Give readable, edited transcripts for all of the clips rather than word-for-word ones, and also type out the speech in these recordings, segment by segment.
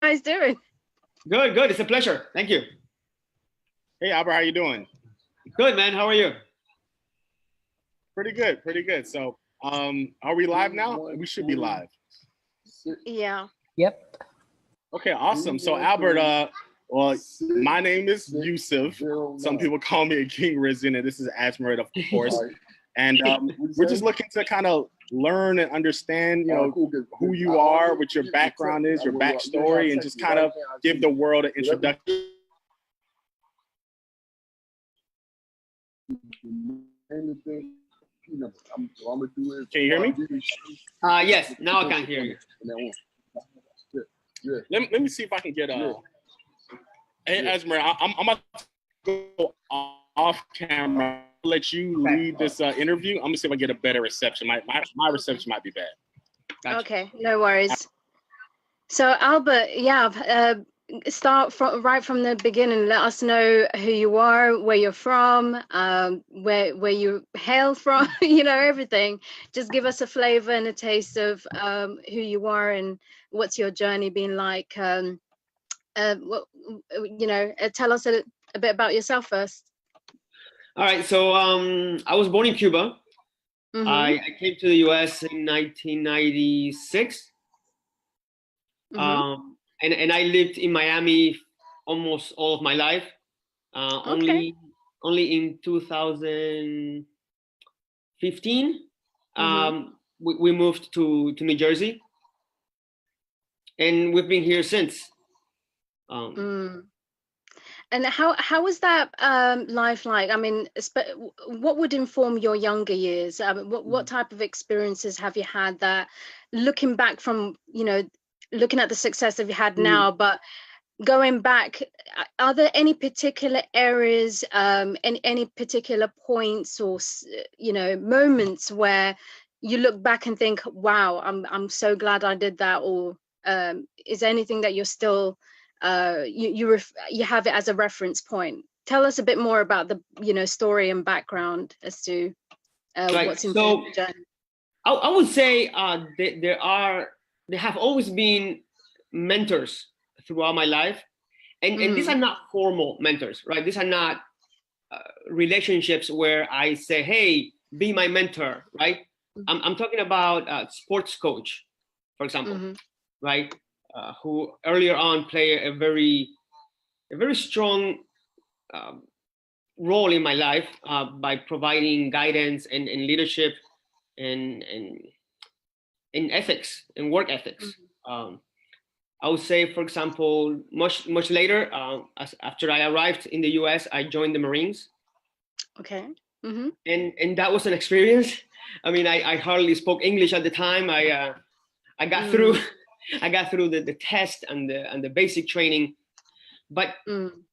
guys doing? Good, good. It's a pleasure. Thank you. Hey, Albert, how you doing? Good, man. How are you? Pretty good, pretty good. So, are we live now? We should be live. Yeah. Yep. Okay, awesome. So, Albert, well, my name is Yusuf. Some people call me a King Risen, and this is Asmerit, of course. And we're just looking to kind of learn and understand, you know, who you are, what your background is, your backstory, and just kind of give the world an introduction. Can you hear me? Yes, now I can hear you. Let me see if I can get hey, Asmer, I'm about to go off camera. I'll let you lead this interview. I'm gonna see if I get a better reception. My reception might be bad. Gotcha. Okay, no worries. So Albert, yeah, start right from the beginning. Let us know who you are, where you're from, where you hail from. You know, everything. Just give us a flavor and a taste of who you are and what's your journey been like. What, you know, tell us a bit about yourself first. All right. So I was born in Cuba. Mm-hmm. I came to the U.S. in 1996. Mm-hmm. And I lived in Miami almost all of my life. Okay. Only in 2015, we moved to New Jersey, and we've been here since. And how was that life like? I mean, what would inform your younger years? What type of experiences have you had that, looking back from, you know, looking at the success that you had now, but going back, are there any particular areas, any particular points or, you know, moments where you look back and think, wow, I'm so glad I did that? Or is there anything that you're still, you have it as a reference point? Tell us a bit more about the, you know, story and background as to what's in the journey. I would say there have always been mentors throughout my life, and these are not formal mentors, right? These are not relationships where I say, hey, be my mentor, right? I'm talking about a sports coach, for example, right? Who earlier on played a very strong role in my life by providing guidance and leadership and ethics and work ethics. I would say, for example, much later, after I arrived in the U.S., I joined the Marines. Okay. And that was an experience. I mean, I hardly spoke English at the time. I got through. I got through the test and the basic training, but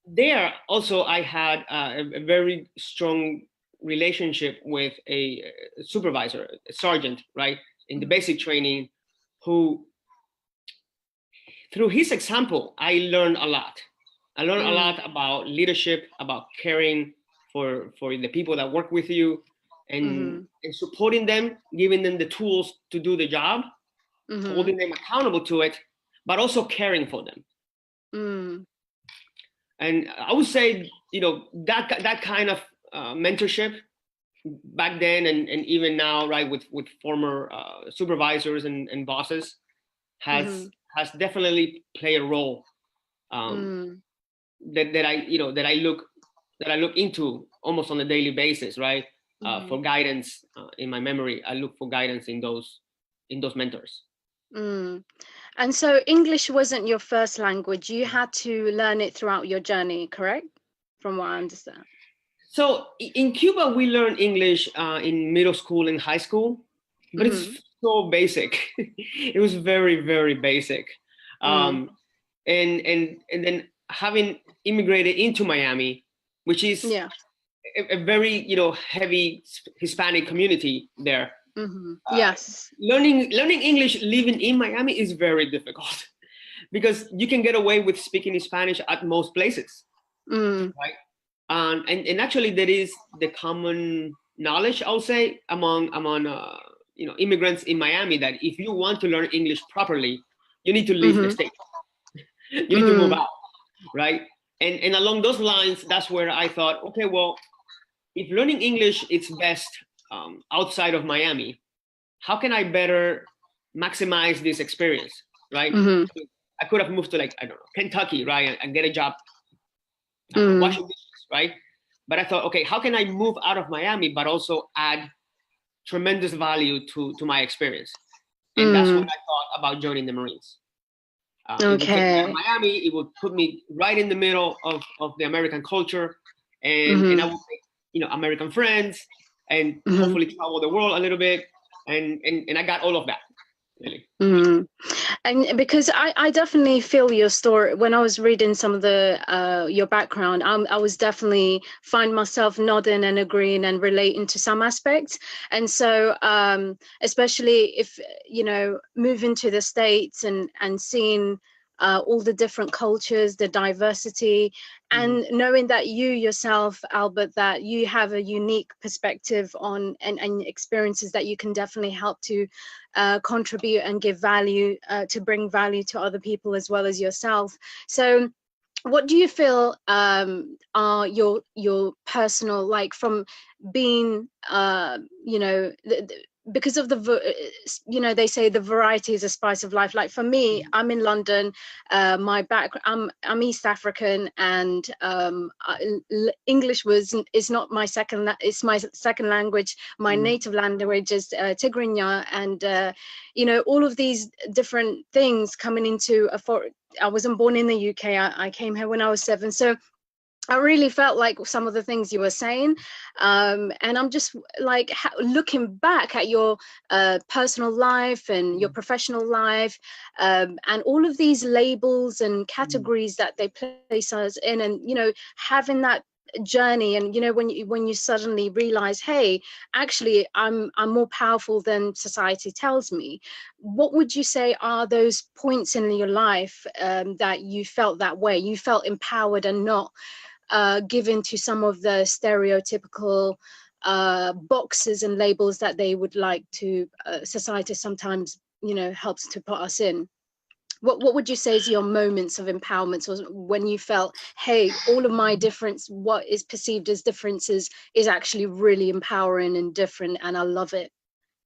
there also I had a very strong relationship with a supervisor, a sergeant, right, in the basic training, who, through his example, I learned a lot. I learned a lot about leadership, about caring for the people that work with you, and supporting them, giving them the tools to do the job, holding them accountable to it, but also caring for them. And I would say, you know, that kind of mentorship back then and even now, right, with former supervisors and bosses has definitely played a role that I look into almost on a daily basis, right? For guidance in my memory, I look for guidance in those mentors. And so English wasn't your first language. You had to learn it throughout your journey, correct? From what I understand. So in Cuba, we learn English in middle school and high school, but it's so basic. It was very, very basic. And then having immigrated into Miami, which is a very, you know, heavy Hispanic community there. Yes. Learning English living in Miami is very difficult because you can get away with speaking Spanish at most places, right? And actually, that is the common knowledge, I'll say, among you know, immigrants in Miami, that if you want to learn English properly, you need to leave the state. You need to move out, right? And along those lines, that's where I thought, okay, well, if learning English is best outside of Miami, how can I better maximize this experience, right? I could have moved to, like, I don't know, Kentucky, right, and get a job washing dishes, right? But I thought, okay, how can I move out of Miami but also add tremendous value to my experience? And that's when I thought about joining the Marines. It would take me out of Miami. It would put me right in the middle of the American culture, and I would make, you know, American friends, and hopefully travel the world a little bit. And I got all of that, really. And because I definitely feel your story. When I was reading some of the your background, I was definitely find myself nodding and agreeing and relating to some aspects. And so especially if, you know, moving to the States and seeing all the different cultures, the diversity, and knowing that you yourself, Albert, that you have a unique perspective on and experiences that you can definitely help to contribute and give value, to bring value to other people as well as yourself. So what do you feel are your personal, like, from being you know, because of you know, they say the variety is a spice of life. Like for me, I'm in London, my I'm East African, and English is not my second, it's my second language. My native language is Tigrinya, and you know, all of these different things coming into I wasn't born in the UK. I came here when I was 7, so I really felt like some of the things you were saying, and I'm just like looking back at your personal life and your professional life, and all of these labels and categories that they place us in, and, you know, having that journey, and, you know, when you suddenly realize, hey, actually I'm more powerful than society tells me. What would you say are those points in your life that you felt that way, you felt empowered and not given to some of the stereotypical boxes and labels that they would like to, society sometimes, you know, helps to put us in? What would you say is your moments of empowerment, or when you felt, hey, all of my difference, what is perceived as differences, is actually really empowering and different, and I love it?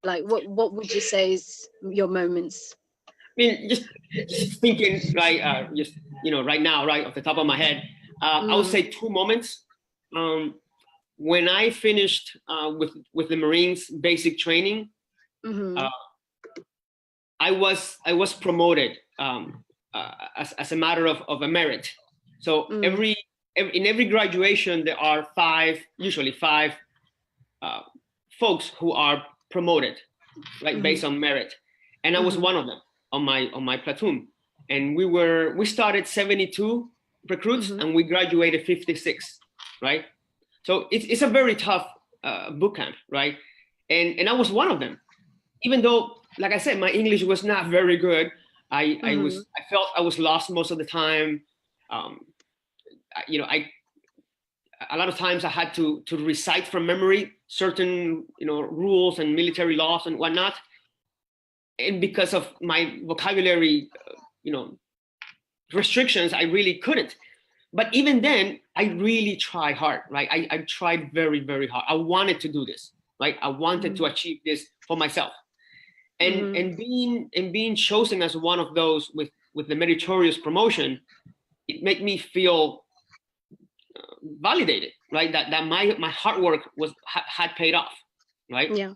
Like, what would you say is your moments? I mean, just thinking, right, just, you know, right now, right off the top of my head, I would say 2 moments. When I finished with the Marines basic training, I was promoted as a matter of a merit. So in every graduation, there are usually five folks who are promoted, right, based on merit, and I was one of them on my platoon. And we started 72 recruits, and we graduated 56, right? So it's a very tough boot camp, right? And I was one of them, even though, like I said, my English was not very good. I felt I was lost most of the time. You know, a lot of times I had to recite from memory certain, you know, rules and military laws and whatnot, and because of my vocabulary, you know, restrictions, I really couldn't. But even then, I really tried hard, right? I tried very, very hard. I wanted to do this, right? I wanted to achieve this for myself. And being chosen as one of those with the meritorious promotion, it made me feel validated, right? That my hard work had paid off, right? Yeah.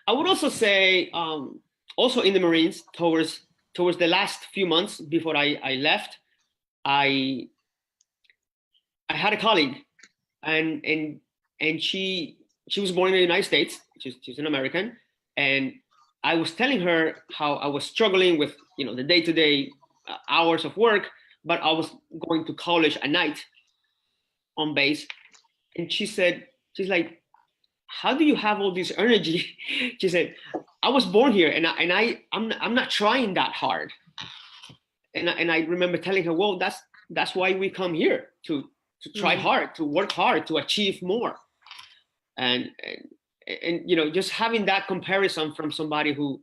I would also say, also in the Marines, towards the last few months before I left, I had a colleague, and she was born in the United States. She's an American, and I was telling her how I was struggling with, you know, the day-to-day hours of work, but I was going to college at night on base, and she's like, how do you have all this energy? She said, I was born here, and I'm not trying that hard. And I remember telling her, well, that's why we come here, to try hard, to work hard, to achieve more. And you know, just having that comparison from somebody who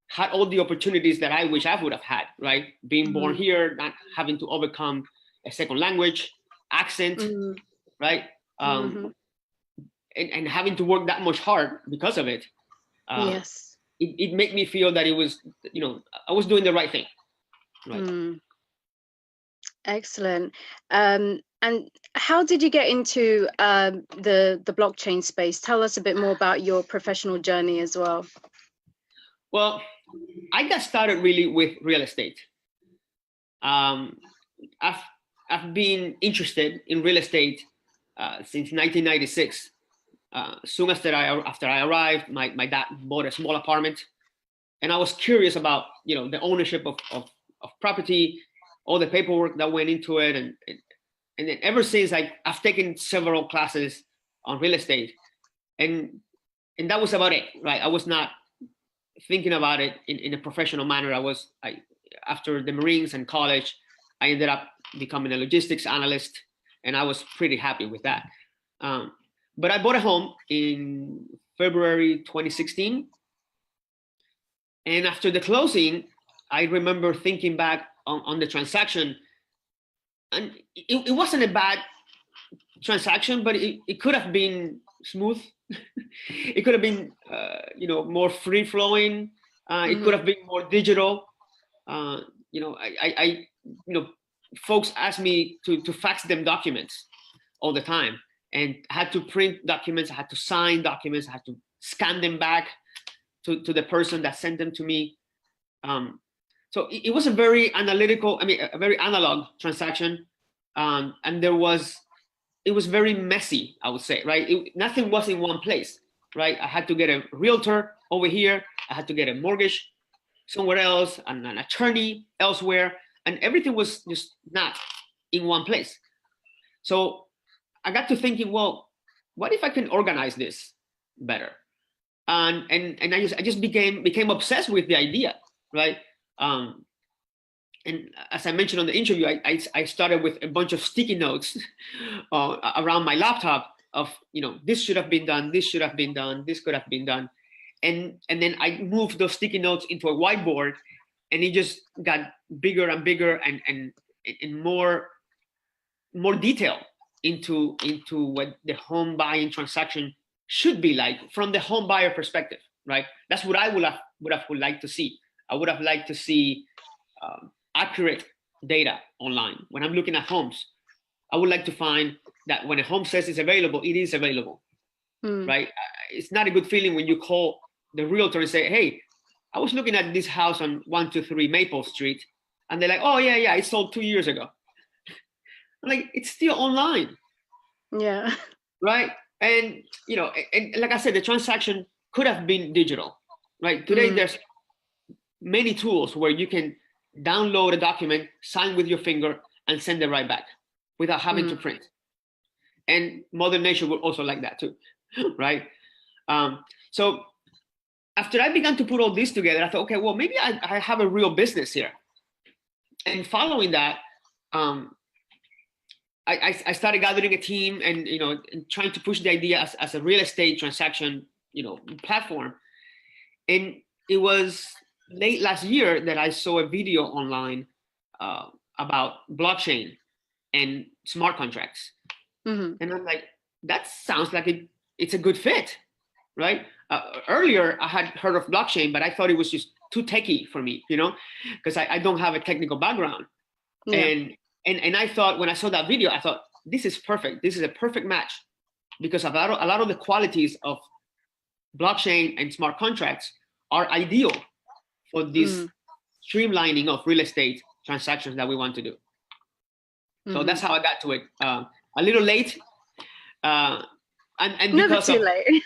had all the opportunities that I wish I would have had, right? Being born here, not having to overcome a second language, accent, right? And having to work that much hard because of it. Yes. It made me feel that it was, you know, I was doing the right thing. Right. Excellent. And how did you get into the blockchain space? Tell us a bit more about your professional journey as well. Well, I got started really with real estate. I've been interested in real estate since 1996. Soon after I arrived, my dad bought a small apartment, and I was curious about, you know, the ownership of property, all the paperwork that went into it, and then ever since I've taken several classes on real estate, and that was about it, right? I was not thinking about it in a professional manner. After the Marines and college, I ended up becoming a logistics analyst, and I was pretty happy with that. But I bought a home in February 2016. And after the closing, I remember thinking back on the transaction, and it wasn't a bad transaction, but it could have been smooth. It could have been, you know, more free flowing. It could have been more digital. You know, you know, folks ask me to fax them documents all the time, and I had to print documents. I had to sign documents. I had to scan them back to the person that sent them to me. So it was a very analytical, a very analog transaction. And it was very messy, I would say, right? Nothing was in one place, right? I had to get a realtor over here. I had to get a mortgage somewhere else, and an attorney elsewhere. And everything was just not in one place. So I got to thinking, well, what if I can organize this better? And I just became obsessed with the idea, right? And as I mentioned on the interview, I started with a bunch of sticky notes around my laptop of, you know, this should have been done, this should have been done, this could have been done. And then I moved those sticky notes into a whiteboard, and it just got bigger and bigger and more detail into what the home buying transaction should be like from the home buyer perspective, right? That's what I would have liked to see. I would have liked to see accurate data online. When I'm looking at homes, I would like to find that when a home says it's available, it is available, right? It's not a good feeling when you call the realtor and say, hey, I was looking at this house on 123 Maple Street, and they're like, oh yeah, it sold 2 years ago. I'm like, it's still online. Yeah. Right. And, you know, and like I said, the transaction could have been digital, right? Today, there's many tools where you can download a document, sign with your finger, and send it right back without having to print. And Mother Nature will also like that too, right? So after I began to put all this together, I thought, okay, well, maybe I have a real business here. And following that, I started gathering a team and, you know, and trying to push the idea as a real estate transaction, you know, platform. And it was late last year that I saw a video online about blockchain and smart contracts. And I'm like, that sounds like it's a good fit, right? Earlier, I had heard of blockchain, but I thought it was just too techie for me, you know, because I don't have a technical background. Yeah. And I thought, when I saw that video, I thought, this is perfect. This is a perfect match, because a lot of the qualities of blockchain and smart contracts are ideal for this streamlining of real estate transactions that we want to do. So that's how I got to it. A little late. And never too late.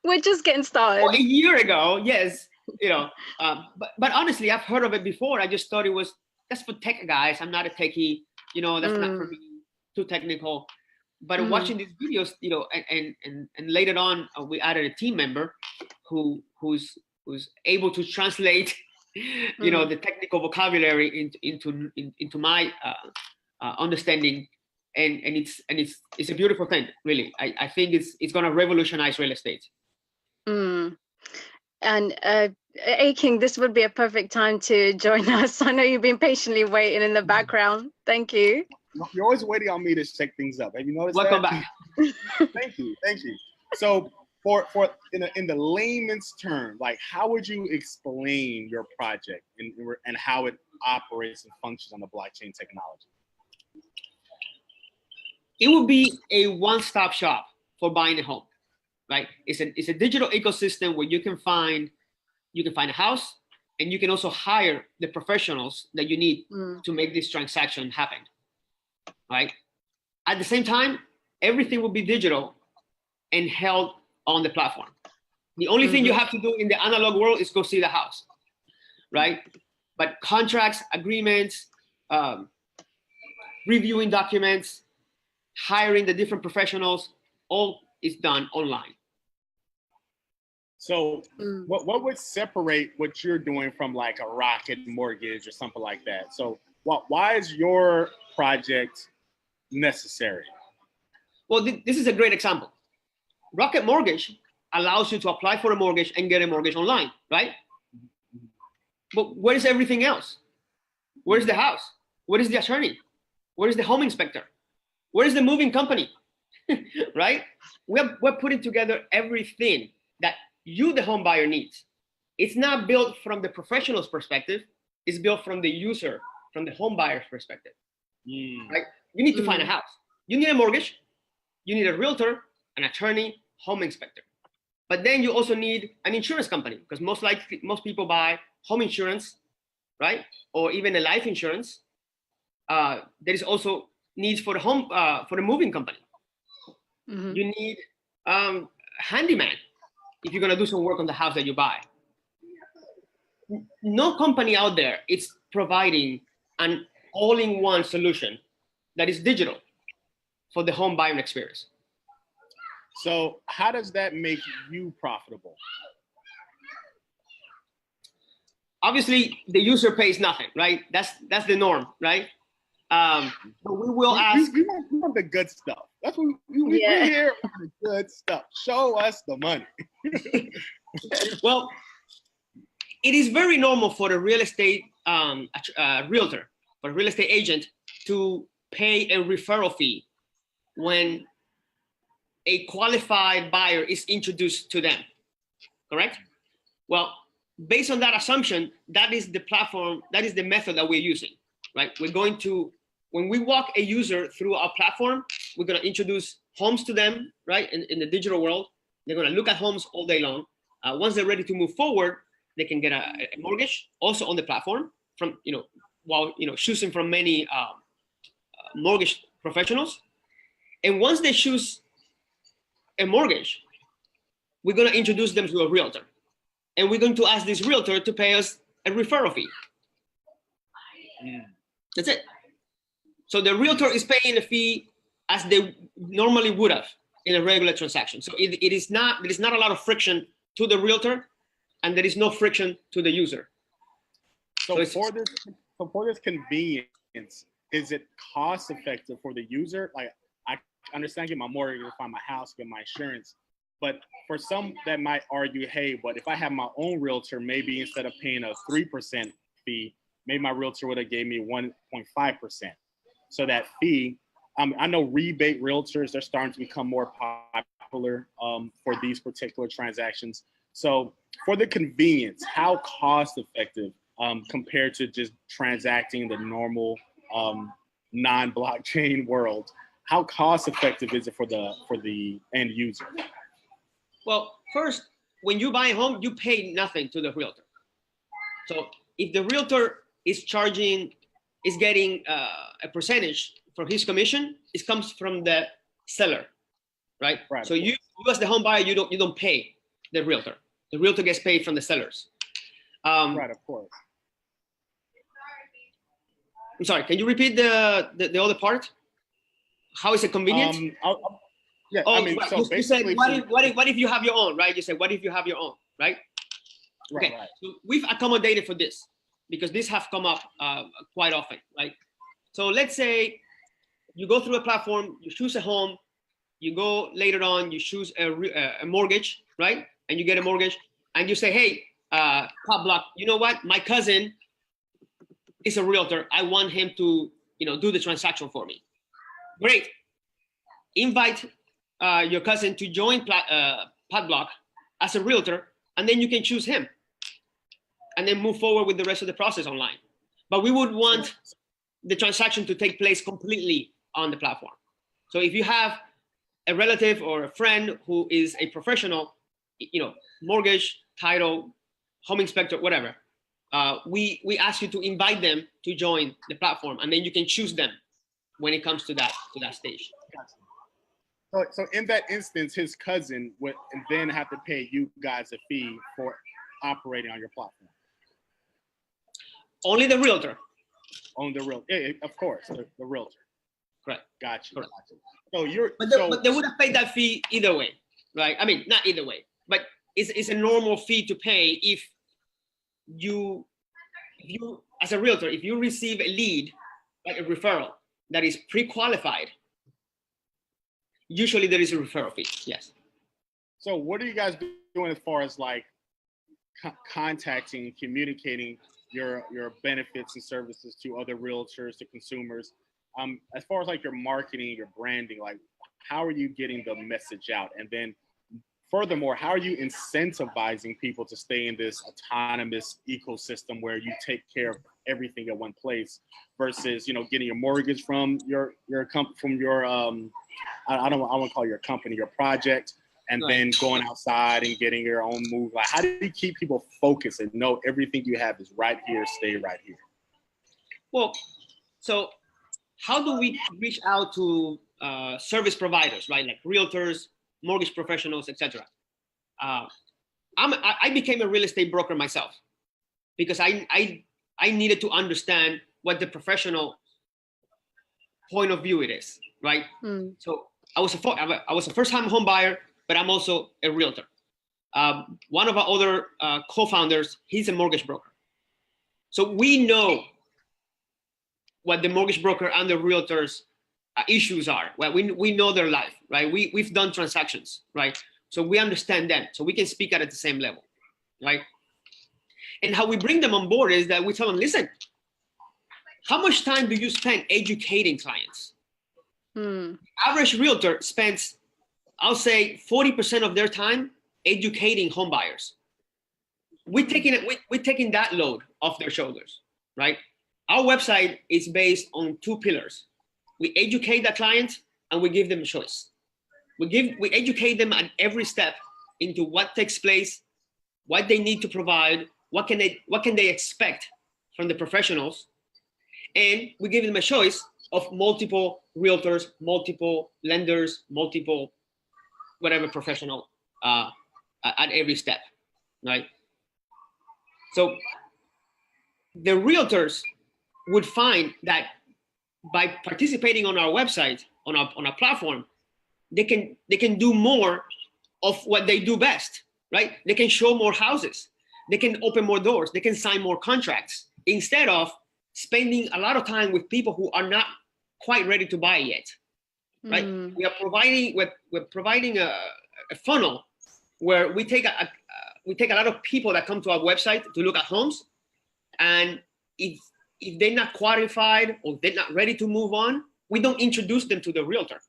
We're just getting started. Well, a year ago, yes. You know, but honestly, I've heard of it before. I just thought that's for tech guys. I'm not a techie. You know, that's not for me. Too technical. But watching these videos, you know, and later on, we added a team member who's able to translate, you know, the technical vocabulary into my understanding, and it's a beautiful thing, really. I think it's going to revolutionize real estate. And Aking, this would be a perfect time to join us. I know you've been patiently waiting in the background. Thank you. You're always waiting on me to check things up. Have you noticed Welcome that? back. Thank you. So for in the layman's term, like how would you explain your project and how it operates and functions on the blockchain technology? It will be a one-stop shop for buying a home, right? It's a digital ecosystem where you can find a house, and you can also hire the professionals that you need to make this transaction happen, right? At the same time, everything will be digital and held on the platform. The only thing you have to do in the analog world is go see the house, right? But contracts, agreements, reviewing documents, hiring the different professionals, all is done online. So what would separate what you're doing from like a Rocket Mortgage or something like that? So why is your project necessary? Well, this is a great example. Rocket Mortgage allows you to apply for a mortgage and get a mortgage online, right? But where is everything else? Where is the house? Where is the attorney? Where is the home inspector? Where is the moving company? Right? We're putting together everything that you, the home buyer, needs. It's not built from the professional's perspective. It's built from the user, from the home buyer's perspective. Right? You need to find a house. You need a mortgage. You need a realtor, an attorney, home inspector. But then you also need an insurance company, because most people buy home insurance, right? Or even a life insurance. There is also needs for the home for the moving company. You need handyman if you're gonna do some work on the house that you buy. No company out there is providing an all-in-one solution that is digital for the home buying experience. So how does that make you profitable? Obviously, the user pays nothing, right? That's the norm, right? But we will ask. We want the good stuff. That's what we hear. The good stuff. Show us the money. Well, it is very normal for a real estate realtor, for a real estate agent, to pay a referral fee when a qualified buyer is introduced to them. Correct? Well, based on that assumption, that is the platform, that is the method that we're using, right? We're going to, when we walk a user through our platform, we're going to introduce homes to them, right? In the digital world, they're going to look at homes all day long. Once they're ready to move forward, they can get a mortgage also on the platform from, while, choosing from many mortgage professionals. And once they choose a mortgage, we're going to introduce them to a realtor. And we're going to ask this realtor to pay us a referral fee. That's it. So the realtor is paying a fee as they normally would have in a regular transaction. So there is not a lot of friction to the realtor, and there is no friction to the user. So for this convenience, is it cost effective for the user? Like, I understand get my mortgage, find my house, get my insurance. But for some that might argue, hey, but if I have my own realtor, maybe instead of paying a 3% fee, maybe my realtor would have gave me 1.5%. So that fee, I know rebate realtors, they're starting to become more popular for these particular transactions. So for the convenience, how cost effective compared to just transacting the normal non-blockchain world, how cost effective is it for the end user? Well, first, when you buy a home, you pay nothing to the realtor. So if the realtor is getting a percentage for his commission, it comes from the seller, right? So you as the home buyer, you don't pay the realtor. The realtor gets paid from the sellers. Right, of course. I'm sorry, can you repeat the other part? How is it convenient? Yeah, oh, I mean, so you said, what if you have your own, right? You said, what if you have your own, right? Okay, right. So we've accommodated for this because this have come up quite often, right? So let's say you go through a platform, you choose a home, you go later on, you choose a mortgage, right? And you get a mortgage. and you say, hey, Padblock, you know what? My cousin is a realtor. I want him to, do the transaction for me. Great. Invite your cousin to join Padblock as a realtor, and then you can choose him and then move forward with the rest of the process online. But we would want the transaction to take place completely on the platform. So if you have a relative or a friend who is a professional, mortgage, title, home inspector, whatever, we ask you to invite them to join the platform, and then you can choose them when it comes to that stage. So in that instance, his cousin would then have to pay you guys a fee for operating on your platform. Only the realtor. Only the realtor. Yeah, of course, the realtor. Correct. Gotcha. Correct. So but they would have paid that fee either way, right? I mean, not either way, but it's a normal fee to pay if you as a realtor, if you receive a lead, like a referral that is pre-qualified, usually there is a referral fee. Yes. So what are you guys doing as far as like contacting, communicating your benefits and services to other realtors, to consumers? As far as like your marketing, your branding, like how are you getting the message out? And then furthermore, how are you incentivizing people to stay in this autonomous ecosystem where you take care of everything at one place versus, getting your mortgage from your I don't want to call your company, your project, and right. Then going outside and getting your own move? Like, how do you keep people focused and know everything you have is right here, stay right here? Well, so how do we reach out to service providers, right? Like realtors, mortgage professionals, etc. I became a real estate broker myself because I needed to understand what the professional point of view it is, right? So I was a first-time home buyer, but I'm also a realtor. One of our other co-founders, he's a mortgage broker. So we know what the mortgage broker and the realtors issues are. Well, we know their life, right? We've done transactions, right? So we understand them. So we can speak at the same level, right? And how we bring them on board is that we tell them, listen, how much time do you spend educating clients? Average realtor spends, I'll say 40% of their time educating home buyers. We're taking that load off their shoulders, right? Our website is based on two pillars. We educate the client and we give them a choice. We educate them at every step into what takes place, what they need to provide, what can they expect from the professionals, and we give them a choice of multiple realtors, multiple lenders, multiple whatever professional at every step, right? So the realtors would find that by participating on our website, on our platform, they can do more of what they do best, right? They can show more houses, they can open more doors, they can sign more contracts instead of spending a lot of time with people who are not quite ready to buy yet, right? We're providing a funnel where we take a lot of people that come to our website to look at homes, and if they're not qualified or they're not ready to move on, we don't introduce them to the realtor.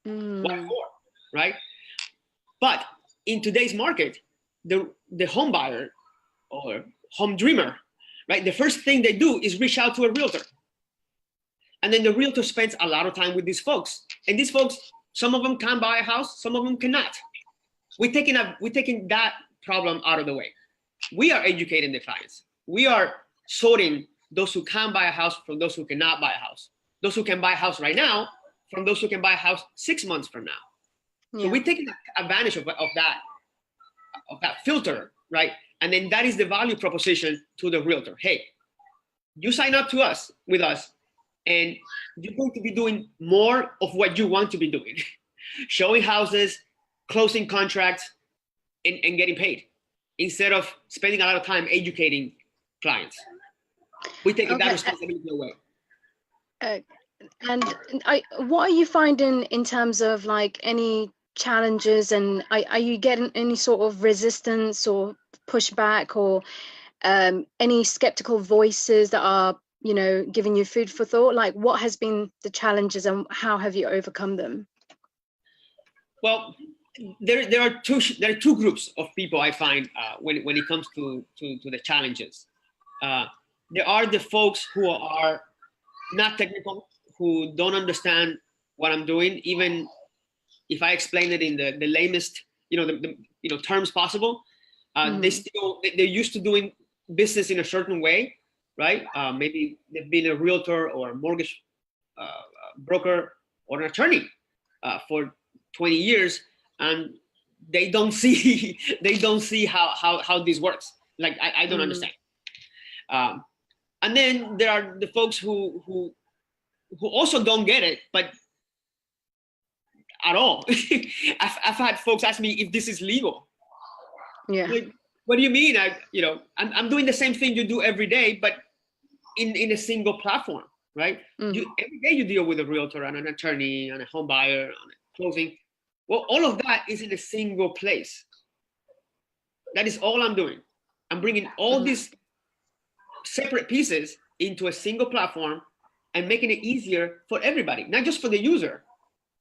What for, right? But in today's market, the home buyer or home dreamer, right? The first thing they do is reach out to a realtor. And then the realtor spends a lot of time with these folks. And these folks, some of them can buy a house, some of them cannot. We're taking that problem out of the way. We are educating the clients. We are sorting those who can buy a house from those who cannot buy a house. Those who can buy a house right now from those who can buy a house 6 months from now. Yeah. So we're taking advantage of that filter, right? And then that is the value proposition to the realtor. Hey, you sign up with us, and you're going to be doing more of what you want to be doing. Showing houses, closing contracts, and getting paid, instead of spending a lot of time educating clients. We're taking that responsibility away. And what are you finding in terms of like any challenges, and are you getting any sort of resistance or pushback, or any skeptical voices that are, you know, giving you food for thought? Like, what has been the challenges and how have you overcome them? Well, there are two groups of people I find when it comes to the challenges. There are the folks who are not technical, who don't understand what I'm doing, even if I explain it in the lamest, the terms possible. They're used to doing business in a certain way, right? Maybe they've been a realtor or a mortgage broker or an attorney for 20 years, and they don't see how this works. Like, I don't understand. And then there are the folks who also don't get it, but at all. I've had folks ask me if this is legal. Yeah. Like, what do you mean? I'm doing the same thing you do every day, but in a single platform, right? Every day you deal with a realtor and an attorney and a home buyer and a closing. Well, all of that is in a single place. That is all I'm doing. I'm bringing all these separate pieces into a single platform and making it easier for everybody, not just for the user.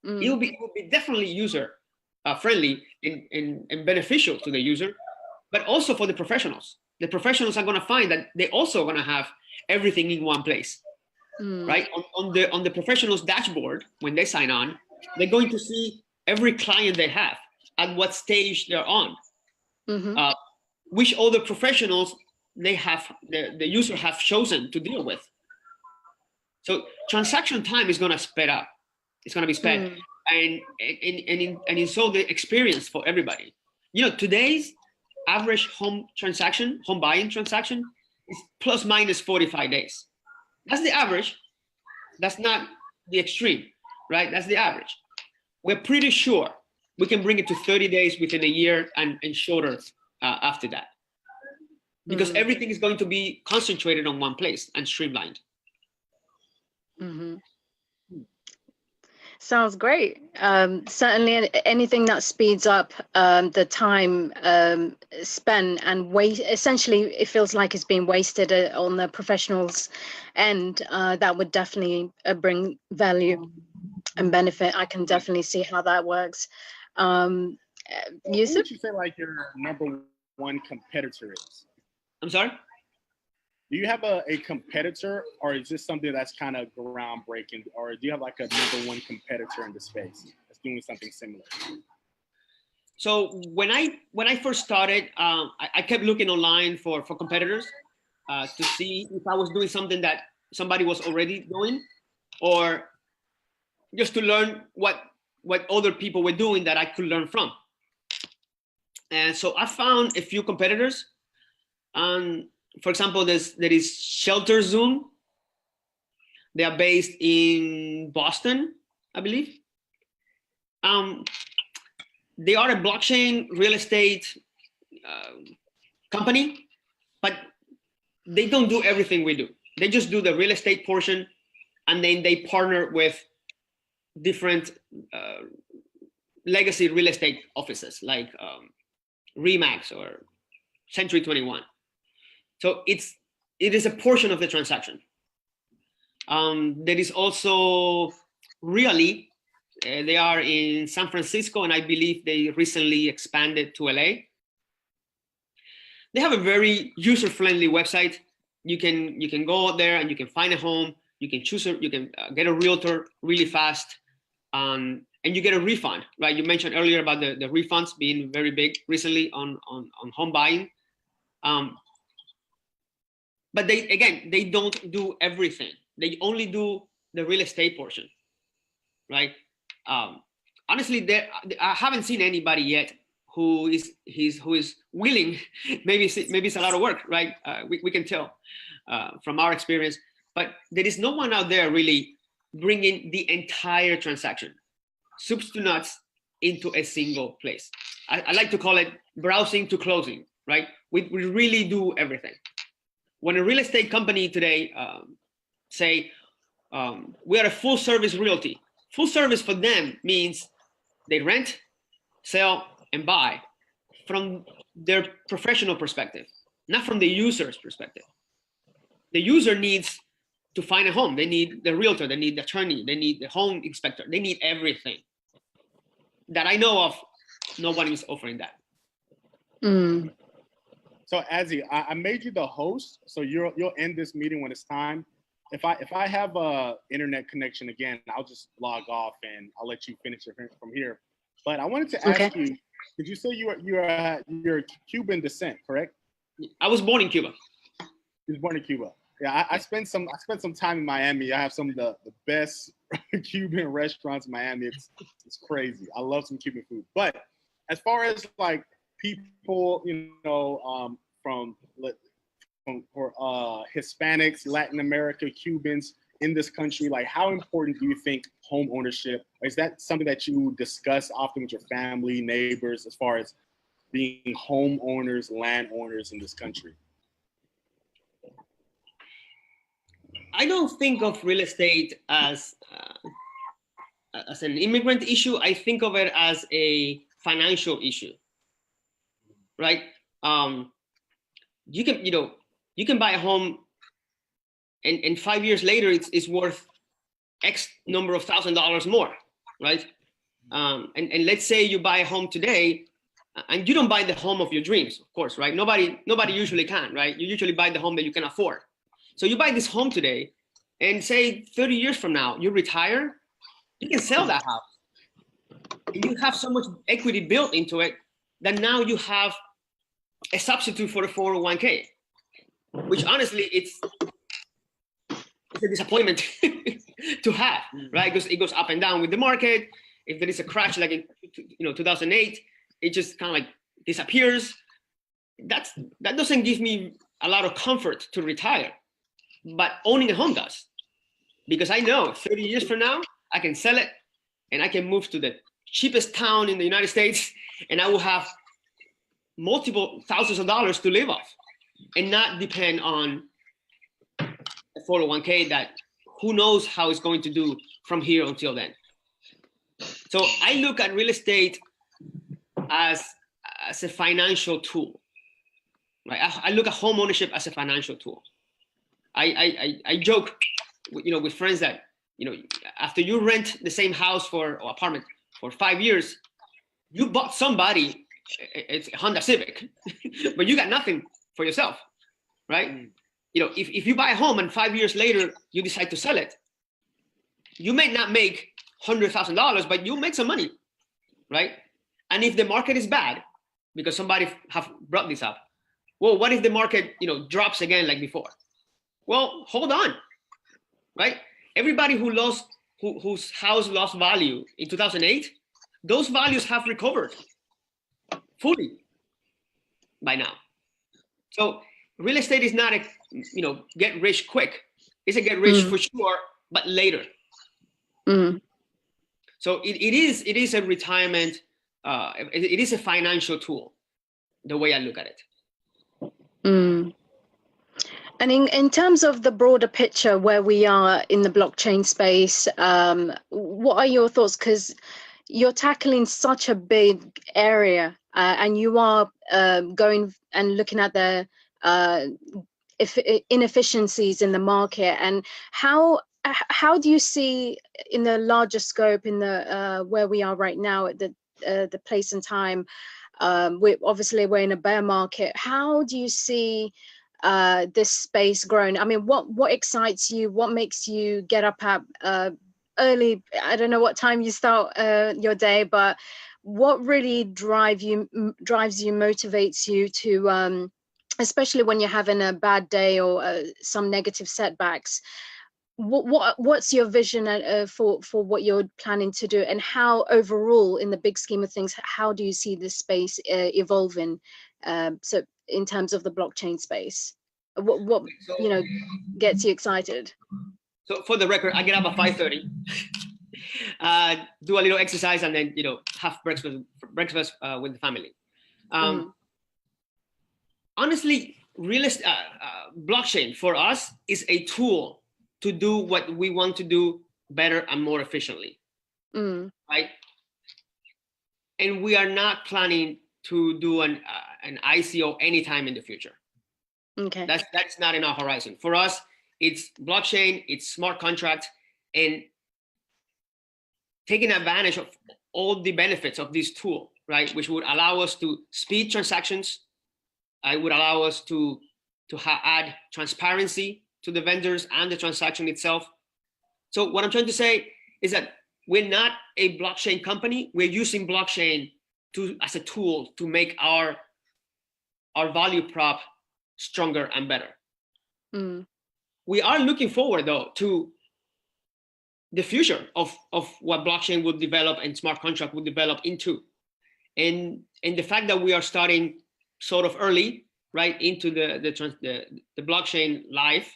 It will be definitely user friendly and beneficial to the user, but also for the professionals. The professionals are going to find that they also going to have everything in one place, right? On the professionals dashboard, when they sign on, they're going to see every client they have, at what stage they're on, which other professionals they have, the user have chosen to deal with. So transaction time is going to speed up. It's going to be sped, and so the experience for everybody. Today's average home buying transaction is plus minus 45 days. That's the average. That's not the extreme, right? That's the average. We're pretty sure we can bring it to 30 days within a year and shorter after that, because everything is going to be concentrated on one place and streamlined. Sounds great. Certainly anything that speeds up the time spent and waste, essentially it feels like it's being wasted on the professionals end, that would definitely bring value and benefit. I can definitely see how that works. What Yusuf? would you say like your number one competitor is? I'm sorry? Do you have a competitor, or is this something that's kind of groundbreaking, or do you have like a number one competitor in the space that's doing something similar? So when I first started, I kept looking online for competitors to see if I was doing something that somebody was already doing, or just to learn what other people were doing that I could learn from. And so I found a few competitors. For example, there is Shelter Zoom. They are based in Boston, I believe. They are a blockchain real estate company, but they don't do everything we do. They just do the real estate portion, and then they partner with different legacy real estate offices like Remax or Century 21. So it is a portion of the transaction. There is also Really. They are in San Francisco, and I believe they recently expanded to LA. They have a very user-friendly website. You can go out there and you can find a home. You can you can get a realtor really fast, and you get a refund, right? You mentioned earlier about the refunds being very big recently on home buying. But they don't do everything. They only do the real estate portion, right? Honestly, I haven't seen anybody yet who is willing. Maybe it's a lot of work, right? We can tell from our experience, but there is no one out there really bringing the entire transaction, soups to nuts, into a single place. I like to call it browsing to closing, right? We really do everything. When a real estate company today say we are a full service realty, full service for them means they rent, sell, and buy from their professional perspective, not from the user's perspective. The user needs to find a home. They need the realtor, they need the attorney, they need the home inspector, they need everything. That I know of, nobody is offering that. Mm. So Azzy, I made you the host, so you'll end this meeting when it's time. If I have a internet connection again, I'll just log off and I'll let you finish from here. But I wanted to ask you, did you say you're Cuban descent, correct? I was born in Cuba. You was born in Cuba. Yeah, I spent some time in Miami. I have some of the best Cuban restaurants in Miami. It's crazy. I love some Cuban food. But as far as like people, from Hispanics, Latin America, Cubans in this country, like how important do you think home ownership? Is that something that you discuss often with your family, neighbors, as far as being homeowners, landowners in this country? I don't think of real estate as an immigrant issue. I think of it as a financial issue, right? You can buy a home, and 5 years later, it's worth X number of $1,000s more, right? And let's say you buy a home today, and you don't buy the home of your dreams, of course, right? Nobody usually can, right? You usually buy the home that you can afford. So you buy this home today, and say 30 years from now, you retire, you can sell that house. And you have so much equity built into it that now you have a substitute for the 401k, which honestly, it's a disappointment to have, right? Because it goes up and down with the market. If there is a crash like in 2008, it just kind of like disappears. That doesn't give me a lot of comfort to retire. But owning a home does, because I know 30 years from now, I can sell it and I can move to the cheapest town in the United States, and I will have multiple thousands of dollars to live off and not depend on a 401k that who knows how it's going to do from here until then. So I look at real estate as a financial tool, right? I look at home ownership as a financial tool. I joke, with friends that, after you rent the same house or apartment for 5 years, you bought somebody, it's a Honda Civic, but you got nothing for yourself, right? If you buy a home and 5 years later you decide to sell it, you may not make $100,000, but you'll make some money, right? And if the market is bad, because somebody have brought this up, well, what if the market, drops again like before? Well, hold on, right? Everybody whose house lost value in 2008, those values have recovered fully by now. So real estate is not a, get rich quick. It's a get rich for sure, but later. Mm. So it is a retirement, it is a financial tool, the way I look at it. Mm. And in terms of the broader picture where we are in the blockchain space, what are your thoughts? Because you're tackling such a big area, and you are going and looking at the inefficiencies in the market. And how do you see in the larger scope, in the where we are right now at the place and time? We're in a bear market. How do you see this space growing? I mean, what excites you? What makes you get up at early? I don't know what time you start your day, but what really drives you, motivates you to, especially when you're having a bad day or some negative setbacks? What's your vision for what you're planning to do, and how overall, in the big scheme of things, how do you see this space evolving? So in terms of the blockchain space, what gets you excited? So for the record, I get up at 5:30, do a little exercise, and then have breakfast with the family. Honestly, blockchain for us is a tool to do what we want to do better and more efficiently, right? and we are not planning to do an ICO anytime in the future. Okay. That's not in our horizon. For us, it's blockchain, it's smart contracts, and taking advantage of all the benefits of this tool, right? Which would allow us to speed transactions. It would allow us to add transparency to the vendors and the transaction itself. So what I'm trying to say is that we're not a blockchain company. We're using blockchain as a tool to make our value prop stronger and better. Mm. We are looking forward, though, to the future of what blockchain would develop and smart contract would develop into. And the fact that we are starting sort of early, right, into the blockchain life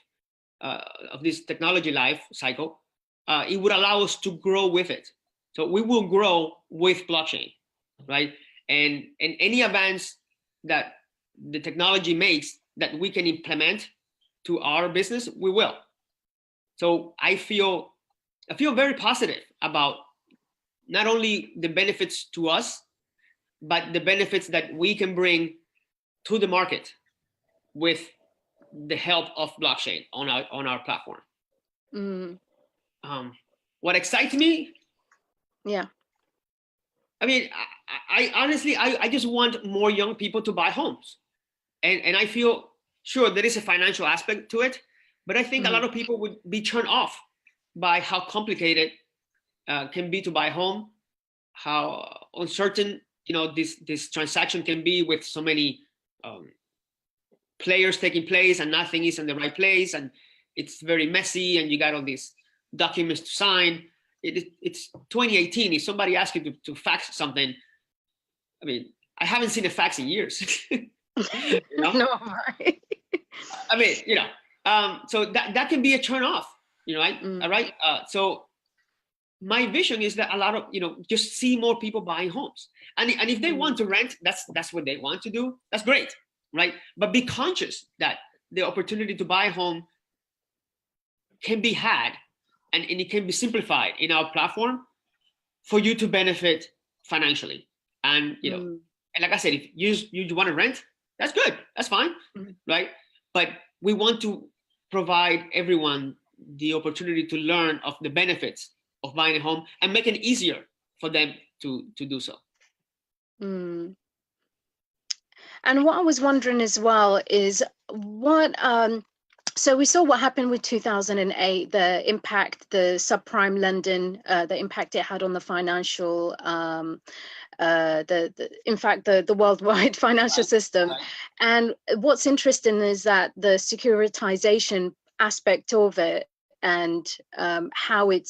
of this technology life cycle, it would allow us to grow with it. So we will grow with blockchain, right? And any advance that the technology makes that we can implement to our business, we will. So I feel very positive about not only the benefits to us, but the benefits that we can bring to the market with the help of blockchain on our platform. Mm. What excites me? Yeah. I mean, I honestly, I just want more young people to buy homes. And I feel sure there is a financial aspect to it, but I think a lot of people would be turned off by how complicated can be to buy a home, how uncertain, this transaction can be with so many players taking place and nothing is in the right place. And it's very messy and you got all these documents to sign. It's 2018. If somebody asks you to fax something, I mean, I haven't seen a fax in years. No, right. I mean, so that can be a turn off, right? All right. So my vision is that a lot of, just see more people buying homes. And if they want to rent, that's what they want to do. That's great, right? But be conscious that the opportunity to buy a home can be had and it can be simplified in our platform for you to benefit financially. And, and like I said, if you want to rent, that's good. That's fine, right? But we want to provide everyone the opportunity to learn of the benefits of buying a home and make it easier for them to do so. And what I was wondering as well is what, so we saw what happened with 2008, the impact, the subprime lending, the impact it had on the financial, in fact, the worldwide financial system. And what's interesting is that the securitization aspect of it and how it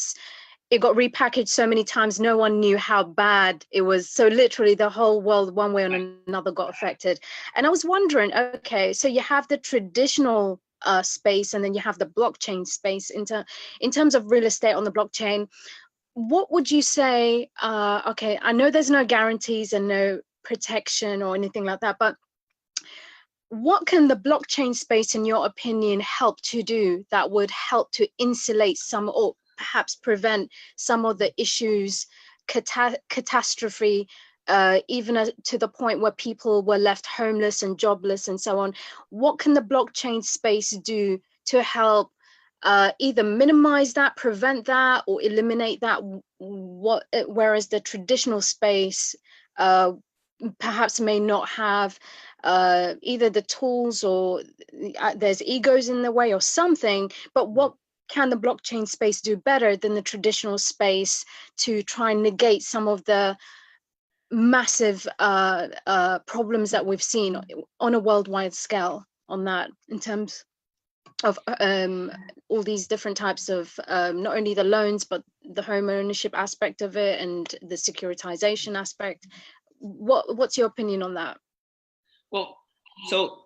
got repackaged so many times, no one knew how bad it was. So literally the whole world, one way or another, got affected. And I was wondering, okay, so you have the traditional space and then you have the blockchain space. In terms of real estate on the blockchain, what would you say? Okay, I know there's no guarantees and no protection or anything like that, but what can the blockchain space, in your opinion, help to do that would help to insulate some or perhaps prevent some of the issues, catastrophe, even to the point where people were left homeless and jobless and so on? What can the blockchain space do to help either minimize that, prevent that, or eliminate that? Whereas the traditional space perhaps may not have either the tools or there's egos in the way or something, but what can the blockchain space do better than the traditional space to try and negate some of the massive problems that we've seen on a worldwide scale on that, in terms of all these different types of not only the loans, but the home ownership aspect of it and the securitization aspect? What's your opinion on that? Well, so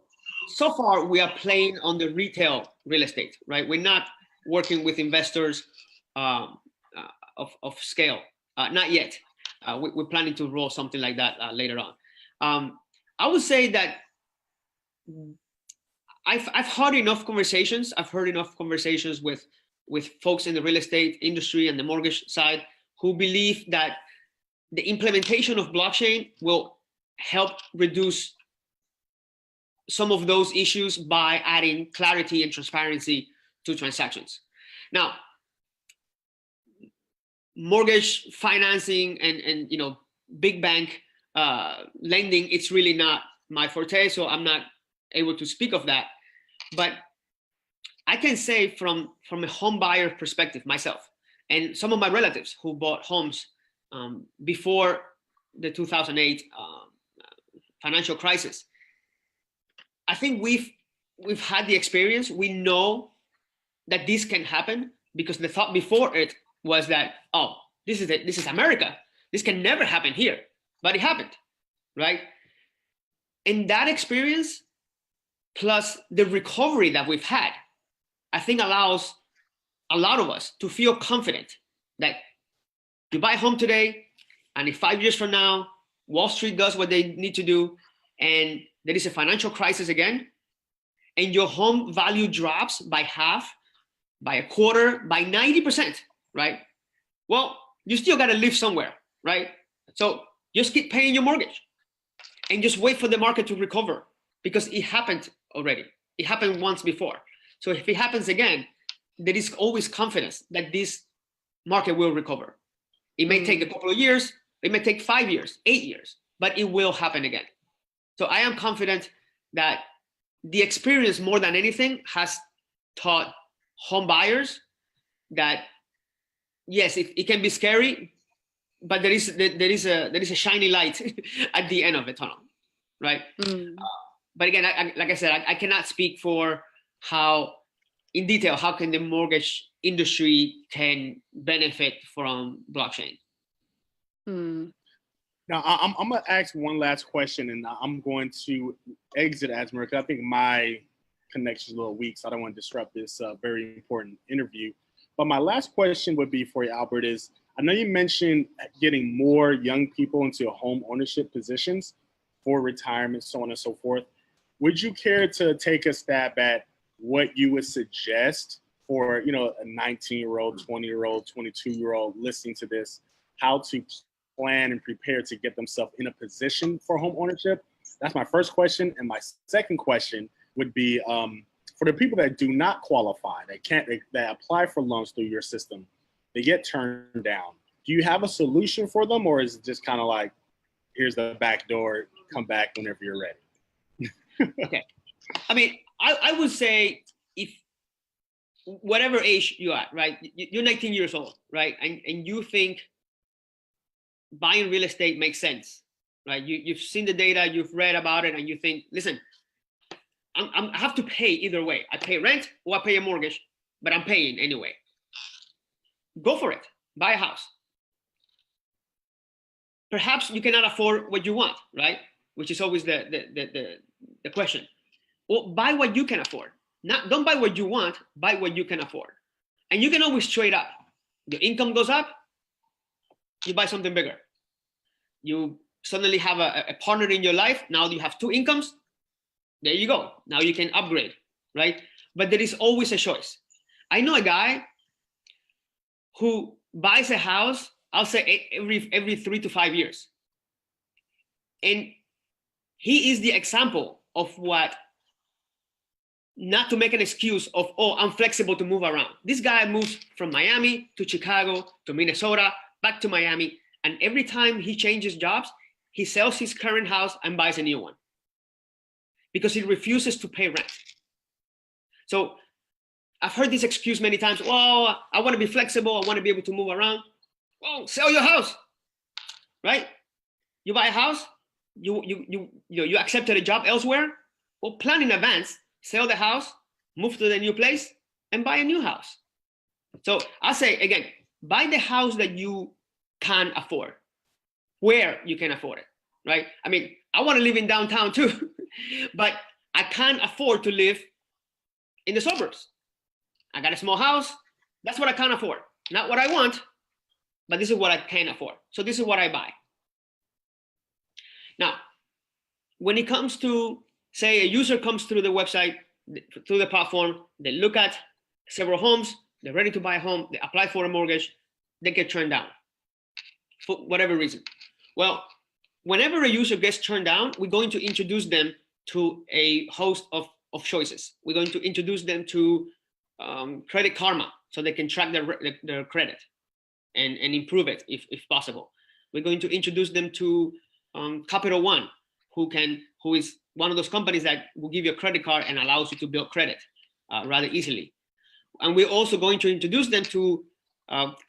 far we are playing on the retail real estate, right? We're not working with investors of scale, not yet. We're planning to roll something like that later on. I would say that I've heard enough conversations. I've heard enough conversations with folks in the real estate industry and the mortgage side who believe that the implementation of blockchain will help reduce some of those issues by adding clarity and transparency to transactions. Now, mortgage financing and you know, big bank lending, it's really not my forte, so I'm not able to speak of that. But I can say from a home buyer perspective myself, and some of my relatives who bought homes before the 2008 financial crisis, I think we've had the experience. We know that this can happen, because the thought before it was that, oh, this is America. This can never happen here, but it happened, right? And that experience, plus the recovery that we've had, I think allows a lot of us to feel confident that you buy a home today, and if 5 years from now, Wall Street does what they need to do, and there is a financial crisis again, and your home value drops by half, by a quarter, by 90%, right? Well, you still got to live somewhere, right? So just keep paying your mortgage and just wait for the market to recover, because it happened already. It happened once before. So if it happens again, there is always confidence that this market will recover. It may take a couple of years, it may take 5 years, 8 years, but it will happen again. So I am confident that the experience, more than anything, has taught home buyers that yes, it can be scary, but there is a shiny light at the end of the tunnel, right? But again, like I said, I cannot speak for how in detail how can the mortgage industry can benefit from blockchain. Now, I'm going to ask one last question, and I'm going to exit Asmer, because I think my connection is a little weak, so I don't want to disrupt this very important interview. But my last question would be for you, Albert, is I know you mentioned getting more young people into home ownership positions for retirement, so on and so forth. Would you care to take a stab at what you would suggest for, you know, a 19-year-old, 20-year-old, 22-year-old listening to this, how to plan and prepare to get themselves in a position for home ownership? That's my first question. And my second question would be for the people that do not qualify, that apply for loans through your system, they get turned down. Do you have a solution for them, or is it just kind of like, here's the back door, come back whenever you're ready? Okay. I mean, I would say, if whatever age you are, right? You're 19 years old, right? And you think buying real estate makes sense, right? You've seen the data, you've read about it, and you think, listen, I have to pay either way. I pay rent or I pay a mortgage, but I'm paying anyway. Go for it. Buy a house. Perhaps you cannot afford what you want, right? Which is always the question. Well, buy what you can afford. Don't buy what you want, buy what you can afford. And you can always trade up. Your income goes up, you buy something bigger. You suddenly have a partner in your life. Now you have two incomes. There you go. Now you can upgrade, right? But there is always a choice. I know a guy who buys a house, I'll say every 3 to 5 years. And he is the example of what, not to make an excuse of, oh, I'm flexible to move around. This guy moves from Miami to Chicago to Minnesota, back to Miami. And every time he changes jobs, he sells his current house and buys a new one, because he refuses to pay rent. So I've heard this excuse many times. Well, I want to be flexible. I want to be able to move around. Well, sell your house, right? You buy a house, you accepted a job elsewhere. Well, plan in advance, sell the house, move to the new place, and buy a new house. So I say, again, buy the house that you can afford, where you can afford it, right? I mean, I want to live in downtown too, but I can't afford to live in the suburbs. I got a small house. That's what I can't afford. Not what I want, but this is what I can afford. So this is what I buy. Now, when it comes to, say, a user comes through the website, through the platform, they look at several homes, they're ready to buy a home, they apply for a mortgage, they get turned down for whatever reason. Well, whenever a user gets turned down, we're going to introduce them to a host of choices. We're going to introduce them to Credit Karma, so they can track their credit and improve it if possible. We're going to introduce them to Capital One, who is one of those companies that will give you a credit card and allows you to build credit rather easily. And we're also going to introduce them to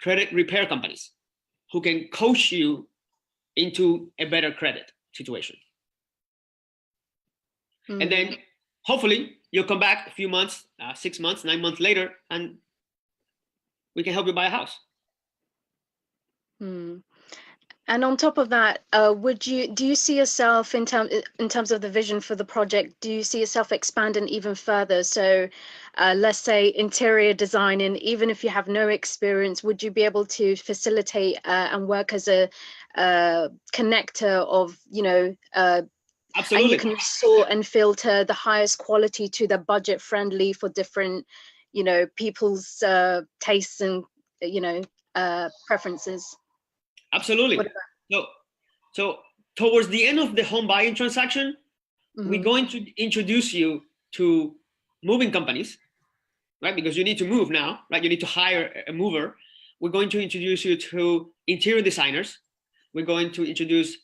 credit repair companies who can coach you into a better credit situation. And then hopefully you'll come back a few months, 6 months, 9 months later, and we can help you buy a house. And on top of that, do you see yourself in terms of the vision for the project, do you see yourself expanding even further? So let's say interior designing, even if you have no experience, would you be able to facilitate and work as a connector of, Absolutely. And you can sort and filter the highest quality to the budget friendly for different, people's tastes and, preferences? Absolutely. So towards the end of the home buying transaction, we're going to introduce you to moving companies, right? Because you need to move now, right? You need to hire a mover. We're going to introduce you to interior designers. We're going to introduce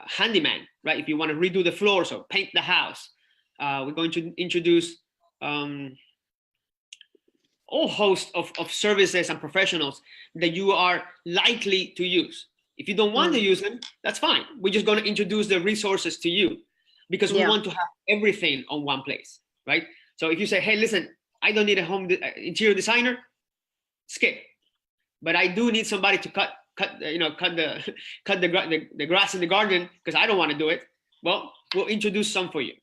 handyman, right? If you want to redo the floors or paint the house. We're going to introduce all host of services and professionals that you are likely to use. If you don't want to use them, that's fine. We're just going to introduce the resources to you because we want to have everything on one place, right? So if you say, hey, listen, I don't need a home interior designer, skip. But I do need somebody to cut the grass in the garden because I don't want to do it. Well, we'll introduce some for you,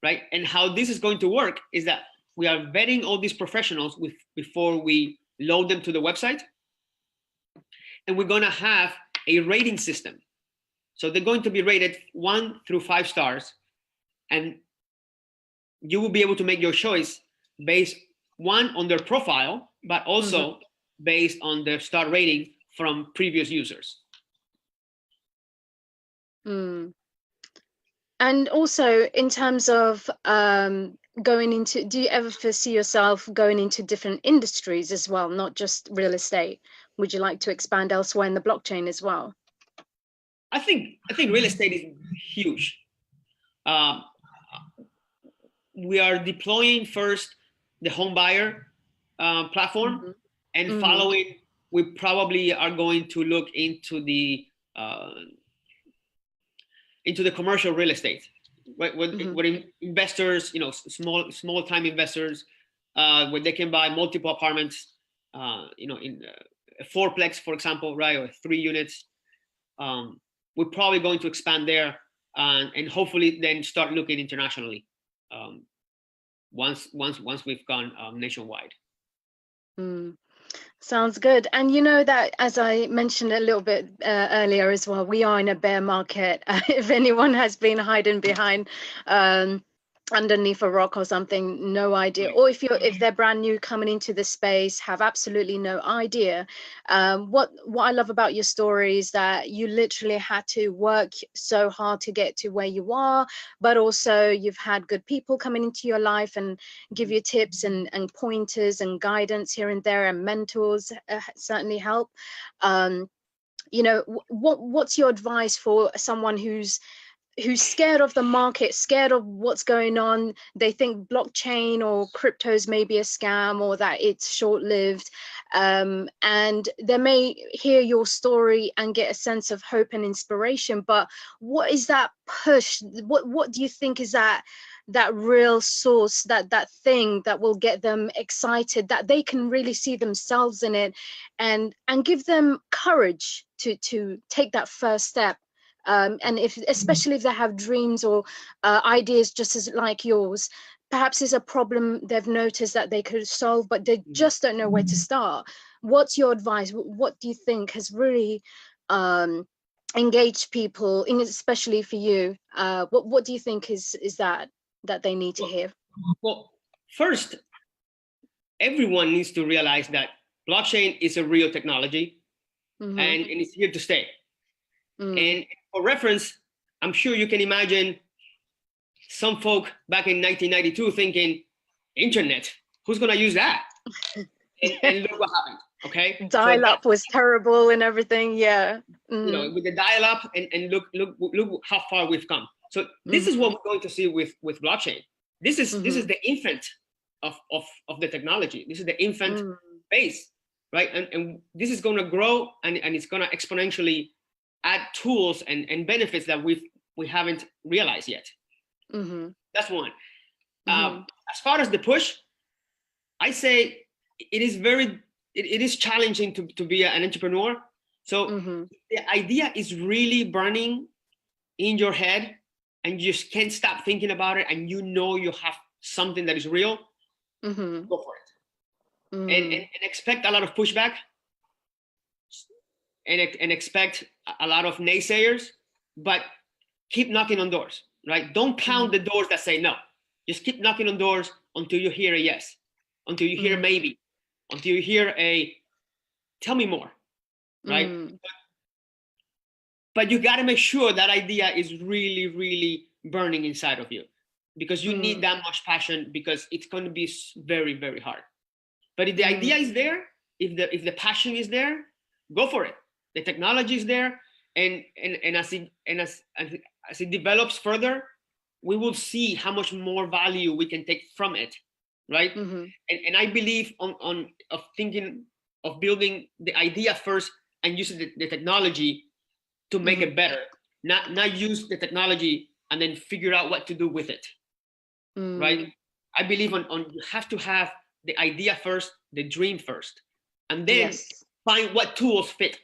right? And how this is going to work is that we are vetting all these professionals before we load them to the website. And we're going to have a rating system. So they're going to be rated 1 through 5 stars. And you will be able to make your choice based, one, on their profile, but also based on their star rating from previous users. And also in terms of going into, do you ever foresee yourself going into different industries as well, not just real estate? Would you like to expand elsewhere in the blockchain as well? I think real estate is huge. We are deploying first the home buyer platform, and following, we probably are going to look into the commercial real estate, right? What investors, small time investors, where they can buy multiple apartments, in a fourplex, for example, right, or 3 units. We're probably going to expand there, and hopefully then start looking internationally once we've gone nationwide. Sounds good. And that, as I mentioned a little bit earlier as well, we are in a bear market. If anyone has been hiding behind underneath a rock or something, no idea. Or if they're brand new coming into the space, have absolutely no idea. What I love about your story is that you literally had to work so hard to get to where you are, but also you've had good people coming into your life and give you tips and pointers and guidance here and there, and mentors certainly help. What's your advice for someone who's scared of the market, scared of what's going on? They think blockchain or cryptos may be a scam, or that it's short-lived, and they may hear your story and get a sense of hope and inspiration. But what is that push? What do you think is that real source, that thing that will get them excited, that they can really see themselves in it, and give them courage to take that first step? And especially if they have dreams or ideas just as like yours, perhaps it's a problem they've noticed that they could solve, but they just don't know where to start. What's your advice? What do you think has really engaged people, especially for you? What do you think is that they need to hear? Well, first, everyone needs to realize that blockchain is a real technology, and it's here to stay. And for reference, I'm sure you can imagine some folk back in 1992 thinking, internet, who's going to use that? and look what happened. Okay. Dial-up was terrible and everything. Yeah. You know, with the dial-up and look how far we've come. So this is what we're going to see with blockchain. This is the infant of the technology. This is the infant phase, right? And this is going to grow and it's going to exponentially add tools and benefits that we haven't realized yet. That's one. As far as the push, I say it is challenging to be an entrepreneur. So the idea is really burning in your head and you just can't stop thinking about it, and you know you have something that is real, go for it. And expect a lot of pushback and expect a lot of naysayers, but keep knocking on doors, right? Don't pound the doors that say no. Just keep knocking on doors until you hear a yes, until you hear a maybe, until you hear a tell me more, right? But you got to make sure that idea is really, really burning inside of you, because you need that much passion, because it's going to be very, very hard. But if the idea is there, if the passion is there, go for it. The technology is there, and as it develops further, we will see how much more value we can take from it, right? And I believe of thinking of building the idea first and using the technology to make it better, not use the technology and then figure out what to do with it, right? I believe on you have to have the idea first, the dream first, and then find what tools fit,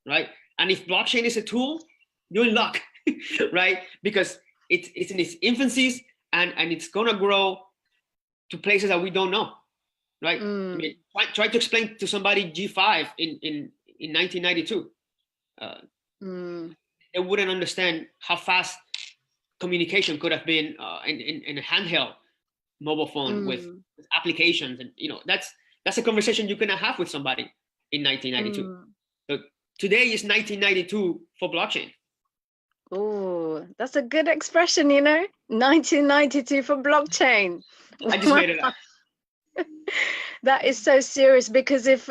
right? And if blockchain is a tool, you're in luck, right? Because it's in its infancies and it's gonna grow to places that we don't know, right? I mean, try to explain to somebody G5 in 1992. They wouldn't understand how fast communication could have been in a handheld mobile phone with applications, and that's a conversation you cannot have with somebody in 1992. So today is 1992 for blockchain. Oh, that's a good expression, 1992 for blockchain. I just made it up. That is so serious, because if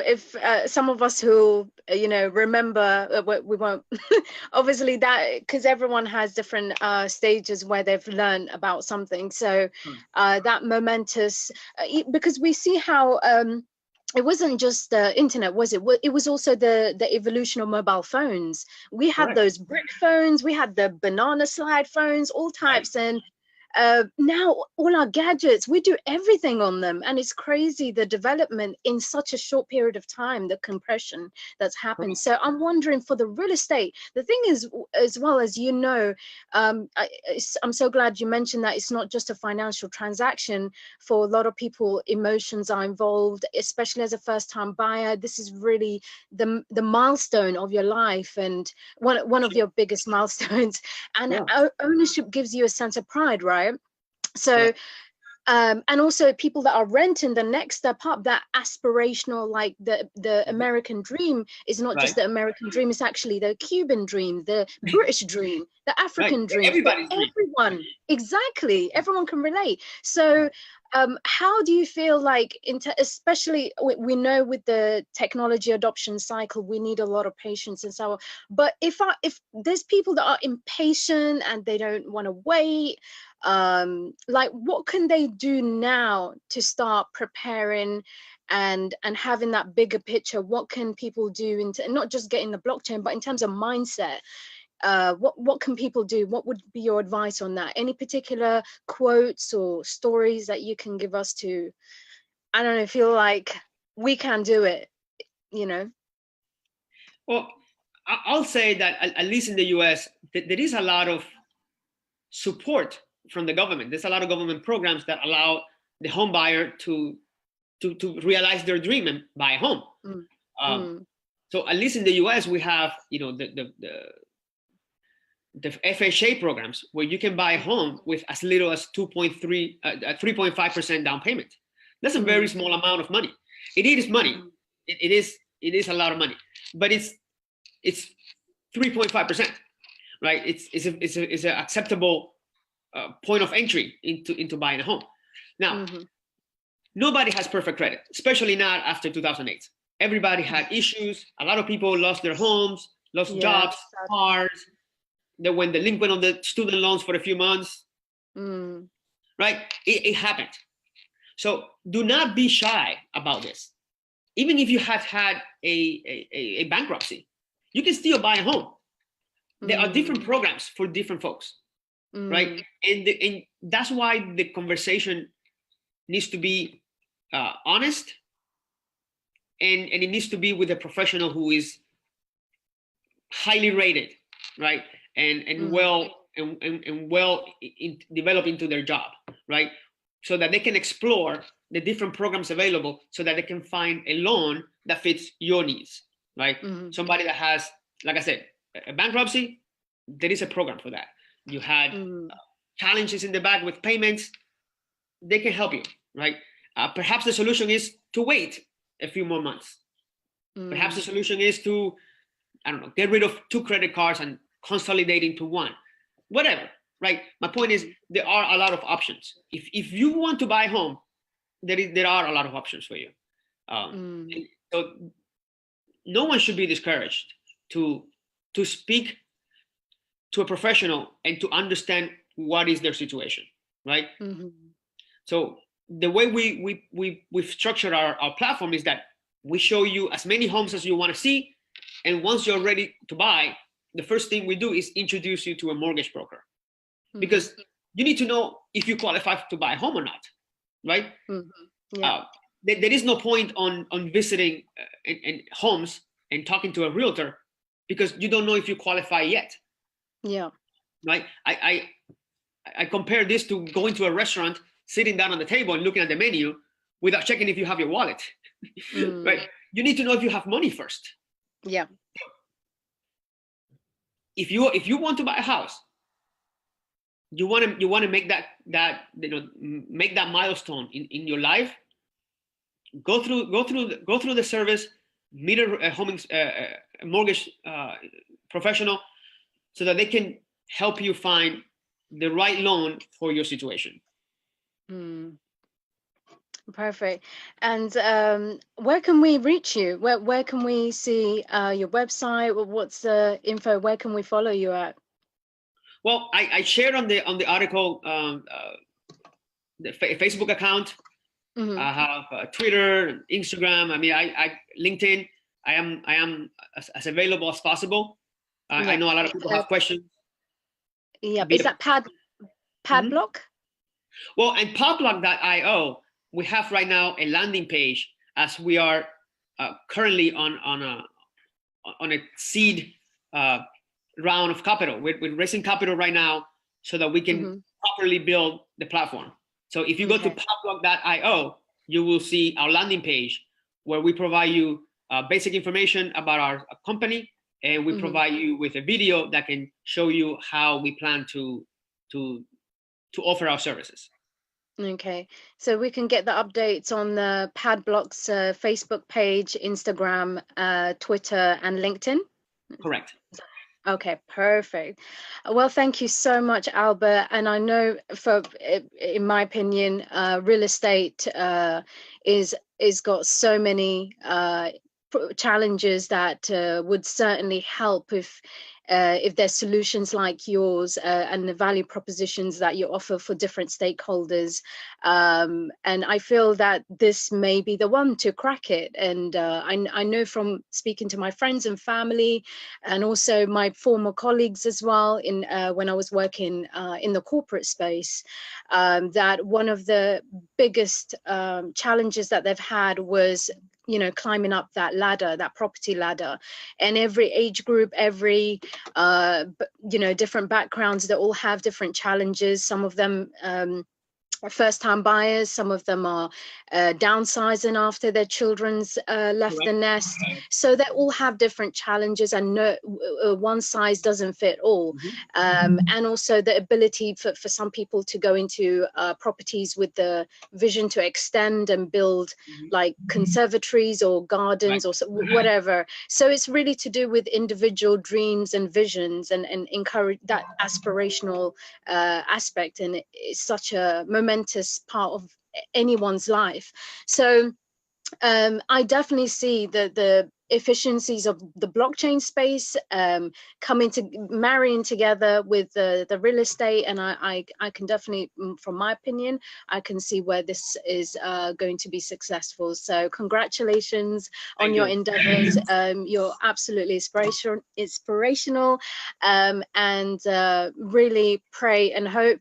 some of us who remember, we won't obviously, that because everyone has different stages where they've learned about something, so that momentous, because we see how it wasn't just the internet, was it? It was also the evolution of mobile phones. We had those brick phones, we had the banana slide phones, all types, and now all our gadgets, we do everything on them, and it's crazy the development in such a short period of time, the compression that's happened. So I'm wondering, for the real estate, the thing is, as well as I'm so glad you mentioned that it's not just a financial transaction. For a lot of people, emotions are involved, especially as a first-time buyer. This is really the milestone of your life, and one of your biggest milestones, and ownership gives you a sense of pride, right? So and also people that are renting, the next step up, that aspirational, like the American dream is not just the American dream, it's actually the Cuban dream, the British dream, the African dream. Everyone, exactly, everyone can relate. So how do you feel like, especially we know with the technology adoption cycle, we need a lot of patience and so on, but if there's people that are impatient and they don't want to wait, like what can they do now to start preparing and having that bigger picture? What can people do into not just getting the blockchain, but in terms of mindset? What can people do? What would be your advice on that? Any particular quotes or stories that you can give us to, I don't know, feel like we can do it, Well, I'll say that at least in the US, there is a lot of support from the government. There's a lot of government programs that allow the home buyer to realize their dream and buy a home. So at least in the US, we have the FHA programs where you can buy a home with as little as 3.5% down payment. That's a very small amount of money. It is money. It is a lot of money, but it's 3.5%, right? It's an acceptable point of entry into buying a home. Now, nobody has perfect credit, especially not after 2008. Everybody had issues. A lot of people lost their homes, lost jobs, cars. They went delinquent on the student loans for a few months, right? It happened. So do not be shy about this. Even if you have had a bankruptcy, you can still buy a home. There are different programs for different folks, right? And that's why the conversation needs to be honest, and it needs to be with a professional who is highly rated, right? And well developed into their job, right? So that they can explore the different programs available, so that they can find a loan that fits your needs, right? Somebody that has, like I said, a bankruptcy, there is a program for that. You had challenges in the back with payments, they can help you, right? Perhaps the solution is to wait a few more months. Perhaps the solution is to, I don't know, get rid of 2 credit cards and consolidate into 1. Whatever, right? My point is, there are a lot of options. If you want to buy a home, there are a lot of options for you. So no one should be discouraged to speak to a professional and to understand what is their situation, right? So the way we've structured our platform is that we show you as many homes as you want to see, and once you're ready to buy, the first thing we do is introduce you to a mortgage broker, because you need to know if you qualify to buy a home or not, right? There is no point on visiting in homes and talking to a realtor, because you don't know if you qualify yet. Right? I compare this to going to a restaurant, sitting down on the table and looking at the menu without checking if you have your wallet. Right? You need to know if you have money first. If you want to buy a house, you want to make that make that milestone in your life. Go through the service, meet a mortgage professional, so that they can help you find the right loan for your situation. Perfect. And where can we reach you? Where can we see your website? What's the info? Where can we follow you at? Well, I shared on the article the Facebook account. I have Twitter, Instagram. I mean, I LinkedIn. I am as available as possible. I know a lot of people have questions. Is that Padblock? Well, and Padblock.io, we have right now a landing page, as we are currently on a seed round of capital. We're raising capital right now so that we can properly build the platform. So if you go to Padblock.io, you will see our landing page, where we provide you basic information about our company, and we provide you with a video that can show you how we plan to offer our services. Okay, so we can get the updates on the Padblock's Facebook page, Instagram, Twitter, and LinkedIn? Correct. Okay, perfect. Well, thank you so much, Albert. And I know, in my opinion, real estate is got so many challenges that would certainly help if there's solutions like yours and the value propositions that you offer for different stakeholders. And I feel that this may be the one to crack it. And I know from speaking to my friends and family, and also my former colleagues as well, when I was working in the corporate space, that one of the biggest challenges that they've had was climbing up that ladder, that property ladder. And every age group, every different backgrounds, they all have different challenges. Some of them first-time buyers. Some of them are downsizing after their children's left the nest. So they all have different challenges, and no one size doesn't fit all. And also the ability for some people to go into properties with the vision to extend and build like conservatories or gardens or whatever. So it's really to do with individual dreams and visions, and encourage that aspirational aspect. And it's such a momentous part of anyone's life. So I definitely see the efficiencies of the blockchain space marrying together with the real estate, and I can definitely, from my opinion, I can see where this is going to be successful. So congratulations on your endeavors. You're absolutely inspirational, and really pray and hope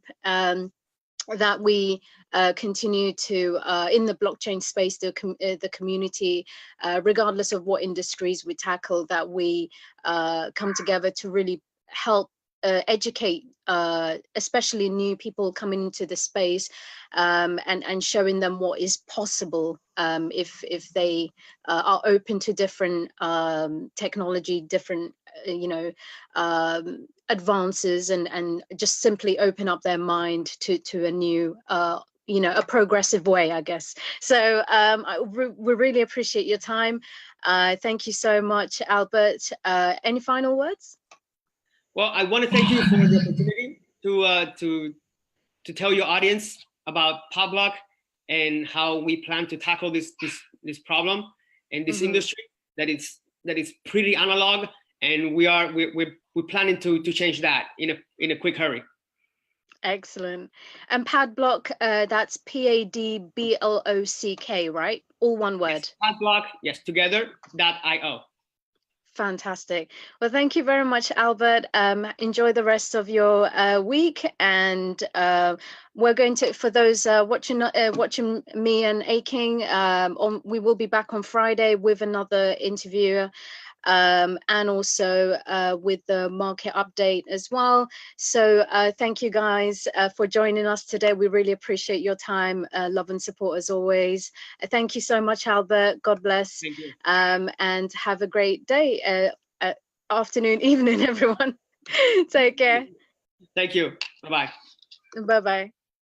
that we continue to, in the blockchain space, the community, regardless of what industries we tackle, that we come together to really help educate, especially new people coming into the space, and showing them what is possible if they are open to different technology, different advances, and just simply open up their mind to a new a progressive way, I guess. So we really appreciate your time. Thank you so much, Albert. Any final words? Well, I want to thank you for the opportunity to tell your audience about Padblock and how we plan to tackle this problem in this industry that it's pretty analog, and we're planning to change that in a quick hurry. Excellent. And Padblock, that's PADBLOCK, right? All one word. Yes, Padblock, yes, together.io. Fantastic. Well, thank you very much, Albert. Enjoy the rest of your week, and we're going to, for those watching me and Aking, we will be back on Friday with another interview, and also with the market update as well. So thank you guys for joining us today. We really appreciate your time, love and support as always. Thank you so much, Albert. God bless. Thank you. And have a great day, afternoon, evening, everyone. Take care. Thank you. Bye-bye. Bye-bye.